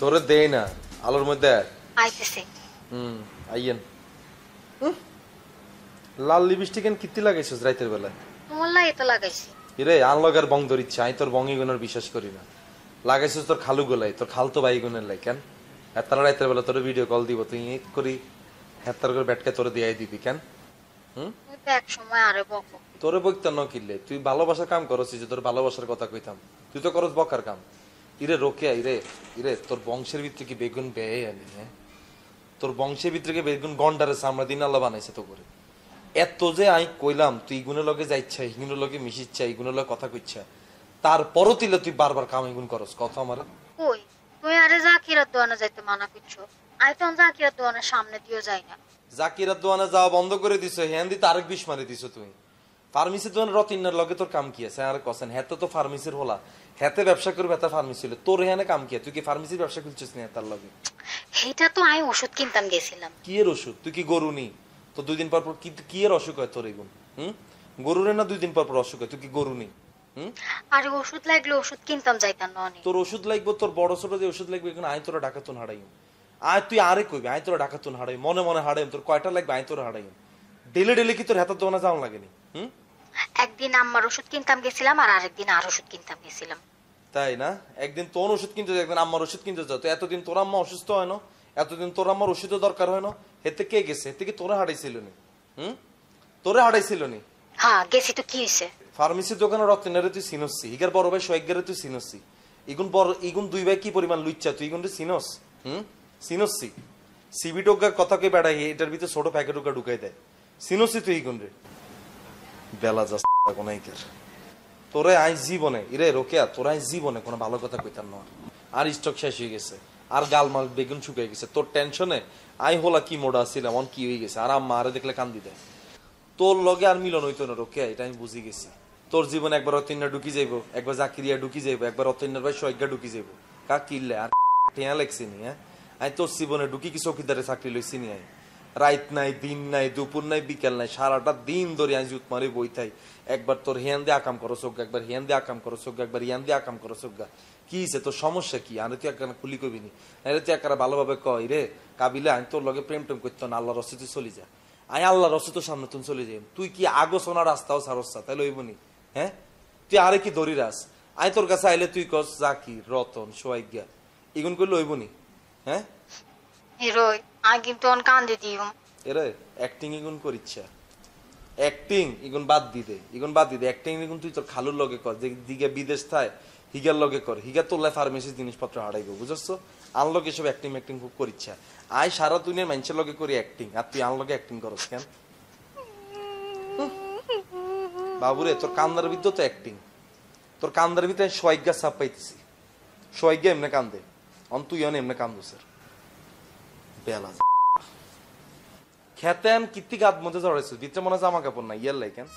তোরে দেই না আলোর মধ্যে আইতেছে। আইয়েন। লাল লিপস্টিক এন কিত্তি লাগাইছিস রাইতের বেলা? তোমার লাগে তো লাগাইছি। ইরে আনলগার বং ধরিচ্ছে, আমি তোর বঙ্গি গুণের বিশ্বাস করি না। লাগাইছিস তোর খালু গোলাই, তোর খালতো ভাই গুণের লাই কেন? এতারা রাইতের বেলা তোর ভিডিও কল দিব, তুই এক করি হেতার করে ব্যাটকে তোরে দিয়াই দিবি কেন? তুই তো এক সময় আরে বকো। তোরে বইতে ন কিনলে তুই ভালোবাসার কাম করছিস, যে তোর ভালোবাসার কথা কইতাম, তুই তো করস বকার কাম। ইরে রোকেয়া, ইরে ইরে তোর বংশের ভিতরে কি বেগুন বেয়ে আনি? হ্যাঁ, তোর বংশের ভিতরে কি বেগুন গন্ডারে সামরা দিন আল্লাহ বানাইছে তো করে। এত যে আই কইলাম তুই ইগুনের লগে যাইচ্ছা, ইগুনের লগে মিশিচ্ছা, ইগুনের লগে কথা কইচ্ছা, তারপরও তিলে তুই বারবার কাম ইগুন করস কথা আমারে। কই তুই আরে জাকিরার দোকানে যাইতে মানা করছো? আই তো জাকিরার দোকানের সামনে দিয়েও যাই না। জাকিরার দোকানে যাওয়া বন্ধ করে দিছো, হ্যাঁ দিতে আরেক বিষ মারি দিছো তুই। ফার্মেসির দোকানে রতিনার লগে তোর কাম কি আছে? আর কসেন হেতে তো ফার্মেসির হলা, হেতে ব্যবসা করবে, হেতে ফার্মেসি হলে তোর হ্যাঁ কাম কি? তুই কি ফার্মেসির ব্যবসা খুলছিস না তার লগে? এইটা তো আমি ওষুধ কিনতাম গেছিলাম। কি এর ওষুধ? তুই কি গরু নি? তো 2 দিন পর পর কি এর অসুখ হয় তোর এগুন? গরুরে না 2 দিন পর পর অসুখ হয়? তুই কি গরু নি? আরে ওষুধ লাগলে ওষুধ কিনতাম যাইতাম না অনেক। তোর ওষুধ লাগবে, তোর বড় ছোট যে ওষুধ লাগবে এখানে আয় তোরা ডাকাতুন হারাই। আয় তুই আরে কইবি আয় তোরা ডাকাতুন হারাই, মনে মনে হারাই। তোর কয়টা লাগবে আয় তোরা হারাই? ডেলে ডেলে কি তোর হাতের দোকানে যাওয়া লাগেনি? একদিন আম্মার ওষুধ কিনতাম গেছিলাম আর আরেকদিন আর ওষুধ কিনতাম গেছিলাম। তাই না? একদিন তোর ওষুধ কিনতে যাও, একদিন আম্মার ওষুধ কিনতে যাও। তো এতদিন তোর আম্মা অসুস্থ হয় না, এতদিন তোর আম্মার ওষুধও দরকার হয় না, হেতে কে গেছে? হেতে কি তোরে হারাইছিল নি? তোরে হারাইছিল নি? হ্যাঁ গেছি তো কি হয়েছে? ফার্মেসির দোকানে রত্নারে তুই চিনসি, হিগার বড় ভাই সোয়েগারে তুই চিনসি। ইগুন বড় ইগুন দুই ভাই কি পরিমাণ লুচ্চা, তুই ইগুন চিনস? চিনসি? সিবি টোকার কথা কে বেড়াই এটার ভিতরে ছোট প্যাকেট টোকা ঢুকাই দেয়। চিনসি তুই ইগুন রে? বেলা যাস কোনাইকার। তোরে আই জীবনে ইরে রোকেয়া, তোর আই জীবনে কোনো ভালো কথা কইতাম না। আর স্টক শেষ হয়ে গেছে, আর গালমাল বেগুন শুকিয়ে গেছে। তোর টেনশনে আই হলা কি মোড়া ছিলাম, অন কি হয়ে গেছে। আর আম্মা আরে দেখলে কান্দি দেয়। তোর লগে আর মিলন হইতো না রোকেয়া, এটা আমি বুঝি গেছি। তোর জীবনে একবার অতন্যা ঢুকি যাইব, একবার জাকিরিয়া ঢুকি যাইব, একবার অতন্যার ভাই সৈজ্ঞা ঢুকি যাইব। কা কিনলে আর টেয়া লেগছি নি? হ্যাঁ, আমি তোর জীবনে ঢুকি কি চৌকিদারে চাকরি লইছি নি? আই রাইত নাই, দিন নাই, দুপুর নাই, বিকেল নাই, সারাটা দিন ধরে আমি জুত মারি বই থাই। একবার তোর হিয়ান দিয়ে আকাম করো চোখ, একবার হিয়ান দিয়ে আকাম করো চোখ, একবার হিয়ান দিয়ে আকাম করো চোখ। কি হয়েছে তোর? সমস্যা কি? আরে তুই একটা খুলি কবি নি? আরে তুই একটা ভালোভাবে কই রে কাবিলে, আমি তোর লগে প্রেম টেম করতো না, আল্লাহ রসে তুই চলি যা। আমি আল্লাহ রসে তোর সামনে তুমি চলে যাই। তুই কি আগো সোনা রাস্তাও সারসা তাই লইবনি? হ্যাঁ, তুই আরে কি দড়ি রাস? আই তোর কাছে আইলে তুই কস জাকির, রতন, সোয়াইগা এগুন করলে লইবনি? হ্যাঁ হিরোই আমি কিন্তু অন কান্দে দিও। এরে অ্যাক্টিং ইগুন করিচ্ছা, অ্যাক্টিং ইগুন বাদ দি দে, ইগুন বাদ দি দে। অ্যাক্টিং ইগুন তুই তোর খালুর লগে কর, যে দিকে বিদেশ থায় হিগার লগে কর। হিগার তোর লাই ফার্মেসির জিনিসপত্র হারাইব, বুঝছো? আনলগে এসব অ্যাক্টিং ম্যাক্টিং খুব করিচ্ছা। আই সারা দুনিয়ার মানুষের লগে করি অ্যাক্টিং, আর তুই আনলগে অ্যাক্টিং করস কেন? বাবুরে তোর কান্দার ভিতর তো অ্যাক্টিং, তোর কান্দার ভিতরে সোয়াইগা সাপ পাইতেছি। সোয়াইগা এমনে কান্দে, অন তুই অন এমনে কান্দু স্যার। বেলা খেতেন কীর্তি গাত মধ্যে জড়াইছিস, ভিতরে মনে হয় জামা কাপড় না, ইয়ার লাই কেন?